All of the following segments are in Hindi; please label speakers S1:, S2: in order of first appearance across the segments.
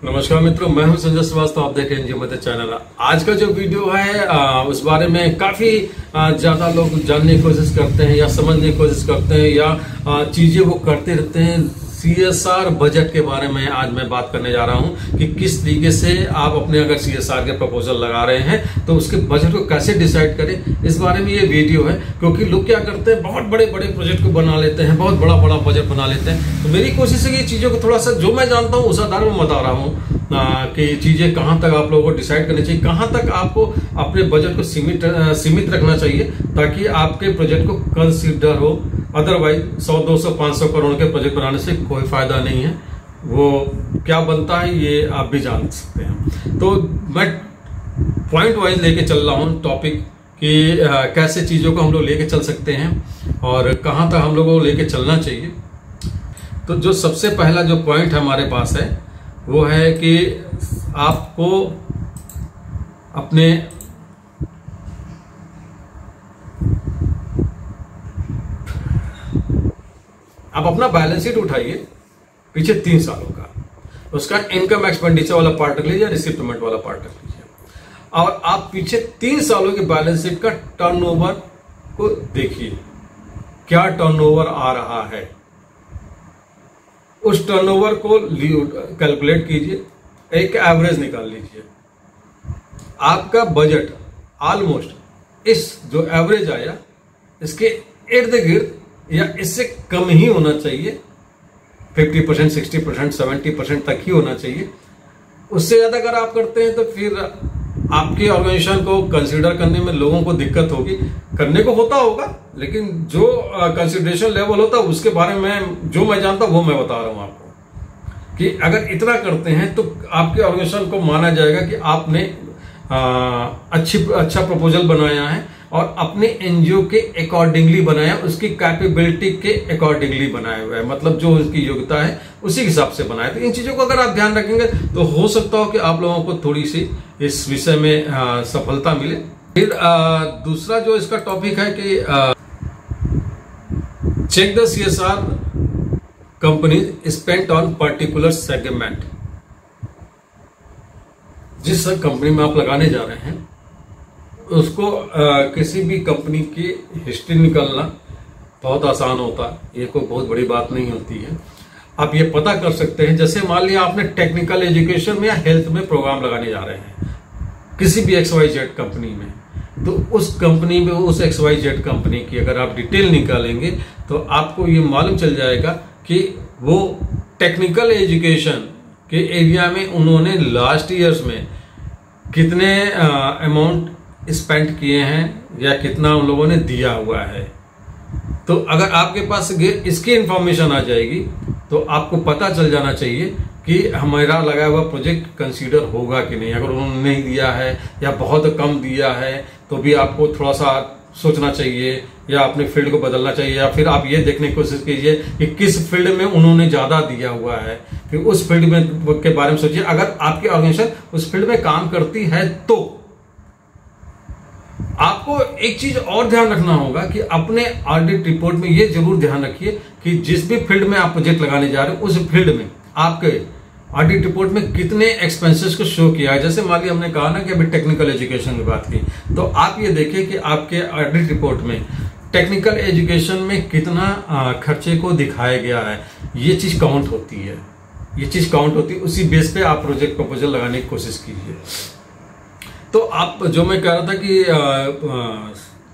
S1: नमस्कार मित्रों, मैं हूं संजय श्रीवास्तव। आप देख रहे हैं एनजीओ मदद चैनल। आज का जो वीडियो है उस बारे में काफी ज्यादा लोग जानने की कोशिश करते हैं या समझने की कोशिश करते हैं या चीजें वो करते रहते हैं। सीएसआर बजट के बारे में आज मैं बात करने जा रहा हूं कि किस तरीके से आप अपने अगर सीएसआर के प्रपोजल लगा रहे हैं तो उसके बजट को कैसे डिसाइड करें, इस बारे में ये वीडियो है। क्योंकि लोग क्या करते हैं, बहुत बड़े बड़े प्रोजेक्ट को बना लेते हैं, बहुत बड़ा बड़ा बजट बना लेते हैं। तो मेरी कोशिश है कि चीजों को थोड़ा सा जो मैं जानता हूँ उस आधार में बता रहा हूँ कि चीजें कहां तक आप लोगों को डिसाइड करनी चाहिए, कहां तक आपको अपने बजट को सीमित रखना चाहिए ताकि आपके प्रोजेक्ट को कंसीडर हो। अदरवाइज 100, 200, 500 करोड़ के प्रोजेक्ट बनाने से कोई फायदा नहीं है। वो क्या बनता है ये आप भी जान सकते हैं। तो मैं पॉइंट वाइज लेके चल रहा हूं टॉपिक कि कैसे चीजों को हम लोग लेके चल सकते हैं और कहां तक हम लोगों को लेके चलना चाहिए। तो जो सबसे पहला जो पॉइंट हमारे पास है वो है कि आपको अपने आप अपना बैलेंस शीट उठाइए पीछे 3 सालों का, उसका इनकम एक्सपेंडिचर वाला पार्ट रख लीजिए, रिसीप्ट पेमेंट वाला पार्ट रख लीजिए और आप पीछे 3 सालों के बैलेंस शीट का टर्नओवर को देखिए, क्या टर्नओवर आ रहा है। उस टर्नओवर को कैलकुलेट कीजिए, एक एवरेज निकाल लीजिए। आपका बजट ऑलमोस्ट इस जो एवरेज आया इसके इर्द गिर्द या इससे कम ही होना चाहिए। 50%, 60%, 70% तक ही होना चाहिए। उससे ज्यादा अगर आप करते हैं तो फिर आपकी ऑर्गेनाइजेशन को कंसीडर करने में लोगों को दिक्कत होगी। करने को होता होगा लेकिन जो कंसिडरेशन लेवल होता है उसके बारे में जो मैं जानता हूं वो मैं बता रहा हूं आपको कि अगर इतना करते हैं तो आपके ऑर्गेनाइजेशन को माना जाएगा कि आपने अच्छा प्रपोजल बनाया है और अपने एनजीओ के अकॉर्डिंगली बनाया, उसकी कैपेबिलिटी के अकॉर्डिंगली बनाया हुआ है, मतलब जो उसकी योग्यता है उसी हिसाब से बनाया। तो इन चीजों को अगर आप ध्यान रखेंगे तो हो सकता हो कि आप लोगों को थोड़ी सी इस विषय में सफलता मिले। फिर दूसरा जो इसका टॉपिक है कि check the CSR company spent on particular segment. जिस कंपनी में आप लगाने जा रहे हैं उसको किसी भी कंपनी की हिस्ट्री निकालना बहुत आसान होता है, ये कोई बहुत बड़ी बात नहीं होती है। आप ये पता कर सकते हैं, जैसे मान लिया आपने टेक्निकल एजुकेशन में या हेल्थ में प्रोग्राम लगाने जा रहे हैं किसी भी XYZ कंपनी में, तो उस कंपनी में उस XYZ कंपनी की अगर आप डिटेल निकालेंगे तो आपको ये मालूम चल जाएगा कि वो टेक्निकल एजुकेशन के एरिया में उन्होंने लास्ट ईयर्स में कितने अमाउंट स्पेंड किए हैं या कितना उन लोगों ने दिया हुआ है। तो अगर आपके पास इसकी इंफॉर्मेशन आ जाएगी तो आपको पता चल जाना चाहिए कि हमारा लगाया हुआ प्रोजेक्ट कंसीडर होगा कि नहीं। अगर उन्होंने नहीं दिया है या बहुत कम दिया है तो भी आपको थोड़ा सा सोचना चाहिए या अपने फील्ड को बदलना चाहिए, या फिर आप ये देखने की कोशिश कीजिए कि किस फील्ड में उन्होंने ज्यादा दिया हुआ है, फिर उस फील्ड में के बारे में सोचिए। अगर आपकी ऑर्गेनाइजेशन उस फील्ड में काम करती है तो आपको एक चीज और ध्यान रखना होगा कि अपने ऑडिट रिपोर्ट में ये जरूर ध्यान रखिए कि जिस भी फील्ड में आप प्रोजेक्ट लगाने जा रहे हो उस फील्ड में आपके ऑडिट रिपोर्ट में कितने एक्सपेंसेस को शो किया है। जैसे मान लिया हमने कहा ना कि अभी टेक्निकल एजुकेशन की बात की, तो आप ये देखिए कि आपके ऑडिट रिपोर्ट में टेक्निकल एजुकेशन में कितना खर्चे को दिखाया गया है। ये चीज काउंट होती है, ये चीज काउंट होती है। उसी बेस पे आप प्रोजेक्ट प्रपोजल लगाने की कोशिश कीजिए। तो आप जो मैं कह रहा था कि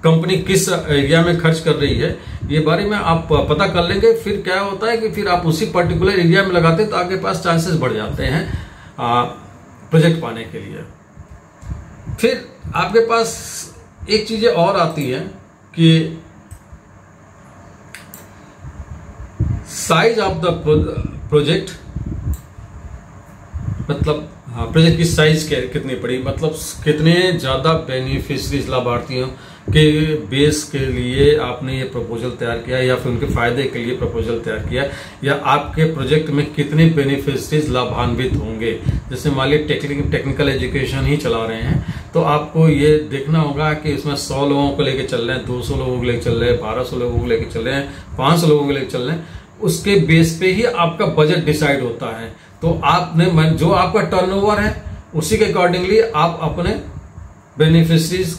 S1: कंपनी किस एरिया में खर्च कर रही है ये बारे में आप पता कर लेंगे। फिर क्या होता है कि फिर आप उसी पर्टिकुलर एरिया में लगाते हैं तो आपके पास चांसेस बढ़ जाते हैं प्रोजेक्ट पाने के लिए। फिर आपके पास एक चीजें और आती है कि साइज ऑफ द प्रोजेक्ट, मतलब प्रोजेक्ट की साइज कितनी पड़ी, मतलब कितने ज्यादा बेनिफिशरीज लाभार्थियों के बेस के लिए आपने ये प्रपोजल तैयार किया या फिर उनके फायदे के लिए प्रपोजल तैयार किया, या आपके प्रोजेक्ट में कितने बेनिफिशरीज लाभान्वित होंगे। जैसे मान लीजिए टेक्निकल एजुकेशन ही चला रहे हैं तो आपको ये देखना होगा कि इसमें 100 लोगों को लेकर चल रहे हैं, 200 लोगों को लेकर चल रहे हैं, 1200 लोगों को लेकर चल रहे हैं, 500 लोगों को लेकर चल रहे हैं। उसके बेस पे ही आपका बजट डिसाइड होता है। तो आपने जो आपका टर्नओवर है उसी के अकॉर्डिंगली आप अपने बेनिफिशरीज,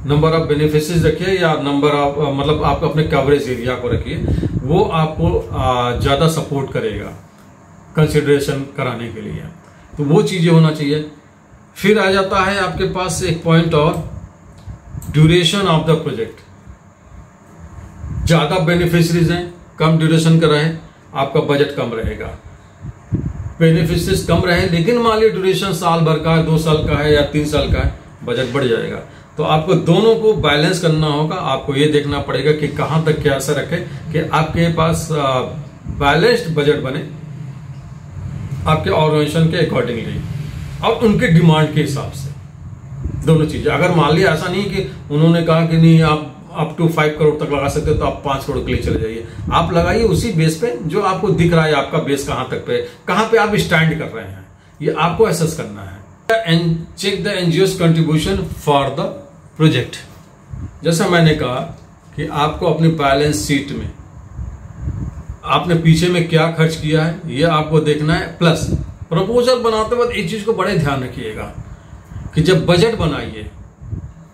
S1: नंबर ऑफ बेनिफिशरीज रखिए या नंबर ऑफ मतलब आप अपने कवरेज एरिया को रखिए, वो आपको ज्यादा सपोर्ट करेगा कंसिडरेशन कराने के लिए। तो वो चीजें होना चाहिए। फिर आ जाता है आपके पास एक पॉइंट और, ड्यूरेशन ऑफ द प्रोजेक्ट। ज्यादा बेनिफिशरीज हैं, कम ड्यूरेशन का रहे, आपका बजट कम रहेगा। बेनिफिशरीज कम रहे लेकिन मान लीजिए ड्यूरेशन साल भर का है, 2 साल का है या 3 साल का है, बजट बढ़ जाएगा। तो आपको दोनों को बैलेंस करना होगा। आपको ये देखना पड़ेगा कि कहां तक क्या ऐसा रखे कि आपके पास बैलेंस्ड बजट बने आपके ऑर्गेनाइजेशन के अकॉर्डिंगली और उनके डिमांड के हिसाब से। दोनों चीजें, अगर मान लिया ऐसा नहीं कि उन्होंने कहा कि नहीं आप अप टू 5 करोड़ तक लगा सकते हो तो आप 5 करोड़ के लिए चले जाइए। आप लगाइए उसी बेस पे जो आपको दिख रहा है, आपका बेस कहां पे आप स्टैंड कर रहे हैं, ये आपको एसेस करना है। And check the NGOs contribution for the project. जैसा मैंने कहा कि आपको अपनी बैलेंस शीट में आपने पीछे में क्या खर्च किया है ये आपको देखना है। प्लस प्रपोजल बनाते वक्त एक चीज को बड़े ध्यान रखिएगा कि जब बजट बनाइए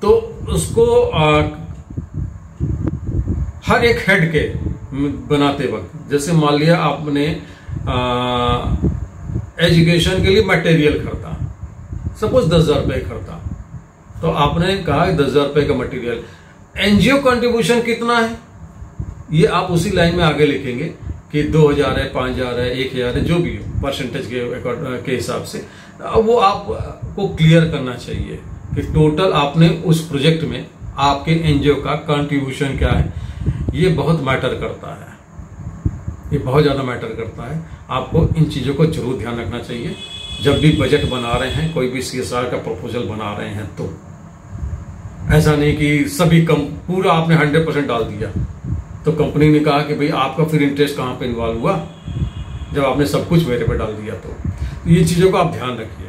S1: तो उसको हर एक हेड के बनाते वक्त, जैसे मान लिया आपने एजुकेशन के लिए मटेरियल खरीदा, सपोज 10,000 रुपए खरीदा, तो आपने कहा 10,000 रुपए का मटेरियल। एनजीओ कंट्रीब्यूशन कितना है ये आप उसी लाइन में आगे लिखेंगे कि 2,000 है, 5,000 है, 1,000 है, जो भी हो परसेंटेज के हिसाब से वो आपको क्लियर करना चाहिए कि टोटल आपने उस प्रोजेक्ट में आपके एनजीओ का कंट्रीब्यूशन क्या है। ये बहुत मैटर करता है, ये बहुत ज्यादा मैटर करता है। आपको इन चीजों को जरूर ध्यान रखना चाहिए जब भी बजट बना रहे हैं, कोई भी सीएसआर का प्रपोजल बना रहे हैं। तो ऐसा नहीं कि सभी पूरा आपने 100% डाल दिया तो कंपनी ने कहा कि भाई आपका फिर इंटरेस्ट कहां पे इन्वॉल्व हुआ जब आपने सब कुछ मेरे पे डाल दिया। तो ये चीजों को आप ध्यान रखिए।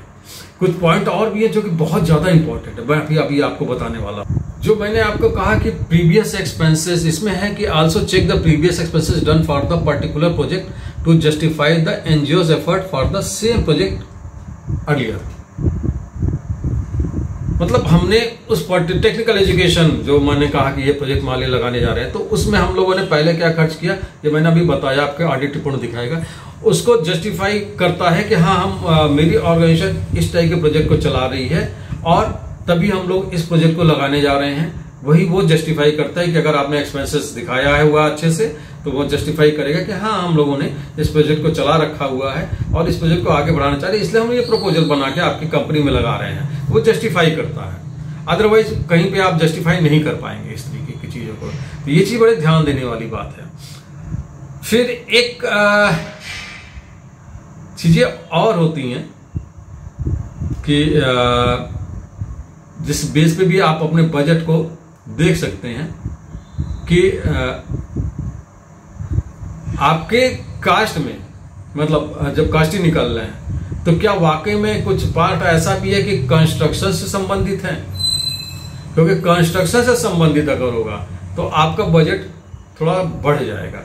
S1: कुछ पॉइंट और भी है जो कि बहुत ज्यादा इंपॉर्टेंट है, मैं अभी आपको बताने वाला हूं। जो मैंने आपको कहा कि प्रीवियस एक्सपेंसेस, इसमें है कि also check the previous expenses done for the particular project to justify the NGOs effort for the same project earlier. मतलब हमने उस टेक्निकल एजुकेशन जो मैंने कहा कि ये प्रोजेक्ट माली लगाने जा रहे हैं, तो उसमें हम लोगों ने पहले क्या खर्च किया, ये मैंने अभी बताया, आपके ऑडिट रिपोर्ट दिखाएगा। उसको जस्टिफाई करता है कि हाँ हम मेरी ऑर्गेनाइजेशन इस टाइप के प्रोजेक्ट को चला रही है और तभी हम लोग इस प्रोजेक्ट को लगाने जा रहे हैं। वही वो जस्टिफाई करता है कि अगर आपने एक्सपेंसेस दिखाया है हुआ अच्छे से तो वो जस्टिफाई करेगा कि हाँ हम लोगों ने इस प्रोजेक्ट को चला रखा हुआ है और इस प्रोजेक्ट को आगे बढ़ाना चाह रहे हैं, इसलिए हम ये प्रपोजल बना के आपकी कंपनी में लगा रहे हैं। वो जस्टिफाई करता है, अदरवाइज कहीं पे आप जस्टिफाई नहीं कर पाएंगे इस तरीके की चीजों को। तो ये चीज बड़े ध्यान देने वाली बात है। फिर एक चीजें और होती हैं कि जिस बेस पे भी आप अपने बजट को देख सकते हैं कि आपके कास्ट में, मतलब जब कास्टिंग निकल रहे हैं तो क्या वाकई में कुछ पार्ट ऐसा भी है कि कंस्ट्रक्शन से संबंधित है, क्योंकि कंस्ट्रक्शन से संबंधित अगर होगा तो आपका बजट थोड़ा बढ़ जाएगा।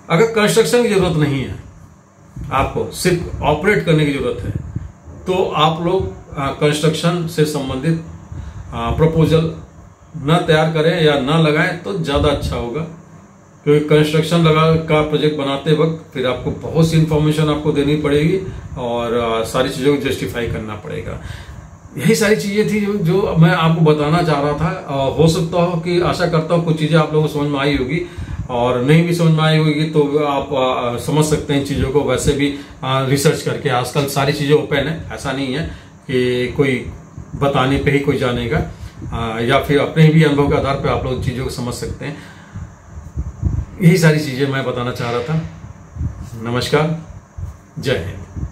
S1: अगर कंस्ट्रक्शन की जरूरत नहीं है, आपको सिर्फ ऑपरेट करने की जरूरत है, तो आप लोग कंस्ट्रक्शन से संबंधित प्रपोजल न तैयार करें या न लगाएं तो ज्यादा अच्छा होगा, क्योंकि कंस्ट्रक्शन का प्रोजेक्ट बनाते वक्त फिर आपको बहुत सी इंफॉर्मेशन आपको देनी पड़ेगी और सारी चीजों को जस्टिफाई करना पड़ेगा। यही सारी चीजें थी जो मैं आपको बताना चाह रहा था। हो सकता हो कि, आशा करता हूँ कुछ चीजें आप लोगों को समझ में आई होगी, और नहीं भी समझ में आई होगी तो आप समझ सकते हैं इन चीजों को वैसे भी रिसर्च करके। आजकल सारी चीजें ओपन है, ऐसा नहीं है कि कोई बताने पे ही कोई जानेगा, या फिर अपने भी अनुभव के आधार पर आप लोग चीजों को समझ सकते हैं। यही सारी चीजें मैं बताना चाह रहा था। नमस्कार, जय हिंद।